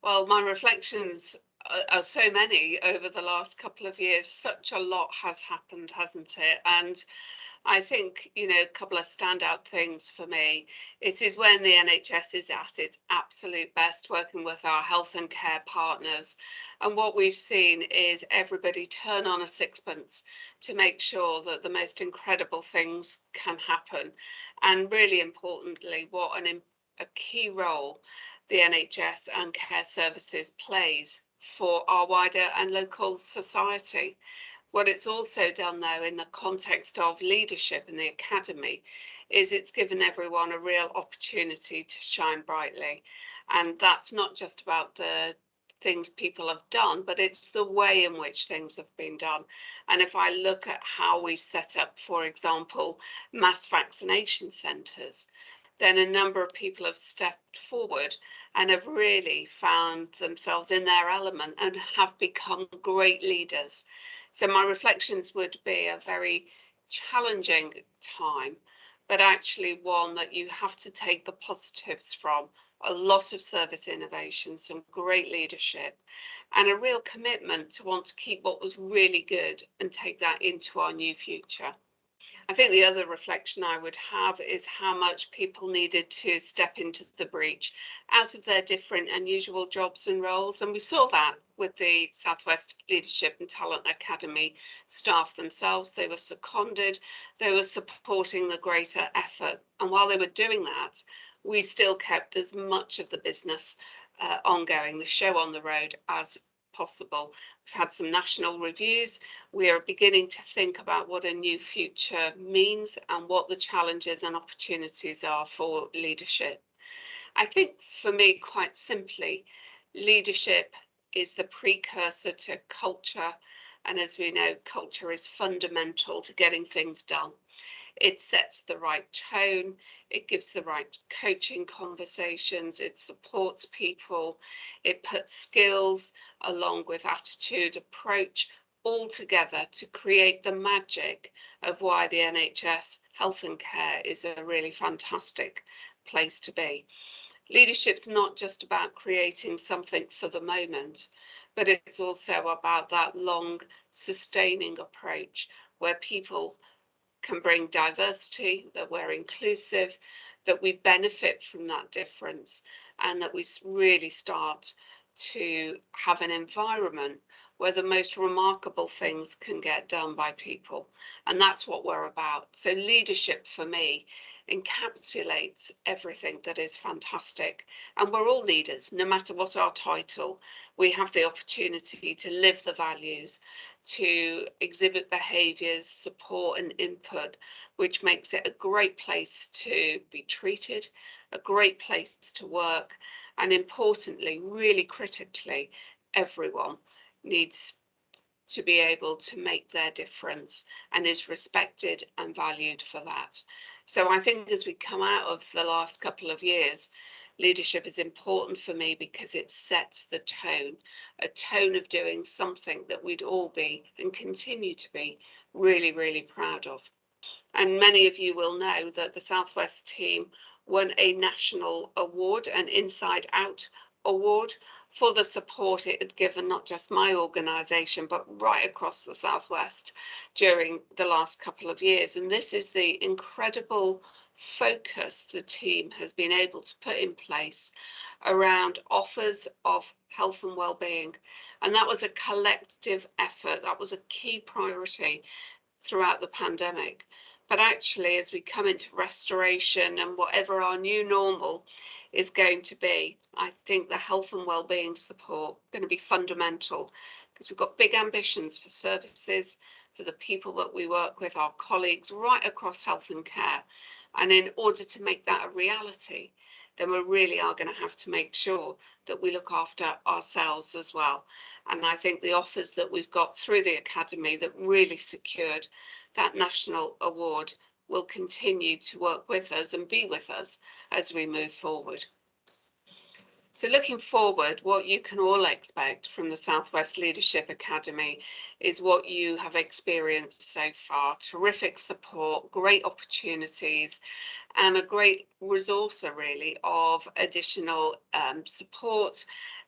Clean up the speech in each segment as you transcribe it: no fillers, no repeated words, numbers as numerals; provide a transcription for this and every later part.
Well, my reflections are so many over the last couple of years. Such a lot has happened, hasn't it? And I think, a couple of standout things for me. It is when the NHS is at its absolute best, working with our health and care partners. And what we've seen is everybody turn on a sixpence to make sure that the most incredible things can happen. And really importantly, a key role the NHS and care services plays for our wider and local society. What it's also done, though, in the context of leadership in the academy, is it's given everyone a real opportunity to shine brightly. And that's not just about the things people have done, but it's the way in which things have been done. And if I look at how we've set up, for example, mass vaccination centres, then a number of people have stepped forward and have really found themselves in their element and have become great leaders. So my reflections would be a very challenging time, but actually one that you have to take the positives from. A lot of service innovation, some great leadership, and a real commitment to want to keep what was really good and take that into our new future. I think the other reflection I would have is how much people needed to step into the breach out of their different and usual jobs and roles. And we saw that with the Southwest Leadership and Talent Academy staff themselves. They were seconded, they were supporting the greater effort. And while they were doing that, we still kept as much of the business ongoing, the show on the road, as possible. We've had some national reviews. We are beginning to think about what a new future means and what the challenges and opportunities are for leadership. I think for me, quite simply, leadership is the precursor to culture. And as we know, culture is fundamental to getting things done. It sets the right tone, it gives the right coaching conversations, it supports people, it puts skills along with attitude, approach, all together to create the magic of why the NHS health and care is a really fantastic place to be. Leadership's not just about creating something for the moment, but it's also about that long, sustaining approach where people can bring diversity, that we're inclusive, that we benefit from that difference, and that we really start to have an environment where the most remarkable things can get done by people. And that's what we're about. So leadership for me encapsulates everything that is fantastic. And we're all leaders, no matter what our title. We have the opportunity to live the values, to exhibit behaviours, support and input, which makes it a great place to be treated, a great place to work, and importantly, really critically, everyone needs to be able to make their difference and is respected and valued for that. So I think as we come out of the last couple of years, leadership is important for me because it sets the tone, a tone of doing something that we'd all be and continue to be really, really proud of. And many of you will know that the Southwest team won a national award, an Inside Out award, for the support it had given not just my organisation, but right across the Southwest during the last couple of years. And this is the incredible focus the team has been able to put in place around offers of health and well-being. And that was a collective effort. That was a key priority throughout the pandemic. But actually, as we come into restoration and whatever our new normal is going to be, I think the health and wellbeing support is going to be fundamental because we've got big ambitions for services, for the people that we work with, our colleagues right across health and care. And in order to make that a reality, then we really are going to have to make sure that we look after ourselves as well. And I think the offers that we've got through the Academy that really secured that national award will continue to work with us and be with us as we move forward. So looking forward, what you can all expect from the Southwest Leadership Academy is what you have experienced so far. Terrific support, great opportunities, and a great resource really of additional support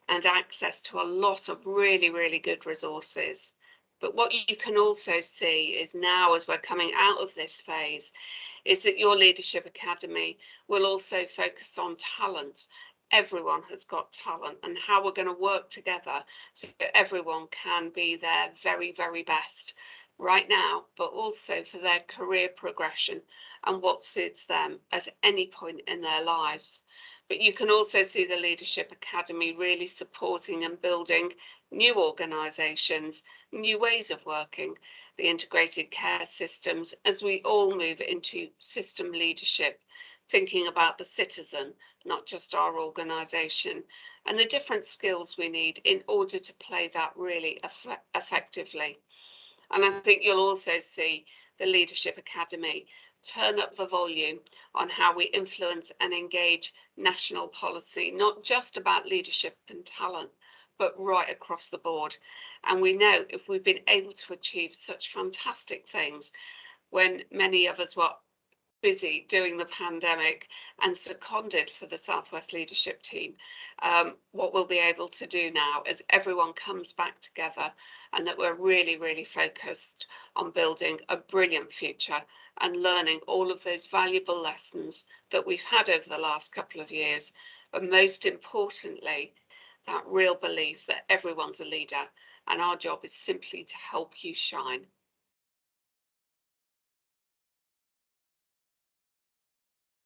and access to a lot of really, really good resources. But what you can also see is now, as we're coming out of this phase, is that your Leadership Academy will also focus on talent. Everyone has got talent, and how we're going to work together so that everyone can be their very, very best right now, but also for their career progression and what suits them at any point in their lives. But you can also see the Leadership Academy really supporting and building new organisations, new ways of working, the integrated care systems, as we all move into system leadership, thinking about the citizen, not just our organisation, and the different skills we need in order to play that really effectively. And I think you'll also see the Leadership Academy turn up the volume on how we influence and engage national policy, not just about leadership and talent, but right across the board. And we know if we've been able to achieve such fantastic things when many of us were busy doing the pandemic and seconded for the Southwest Leadership Team, what we'll be able to do now as everyone comes back together, and that we're really, really focused on building a brilliant future and learning all of those valuable lessons that we've had over the last couple of years, but most importantly, that real belief that everyone's a leader and our job is simply to help you shine.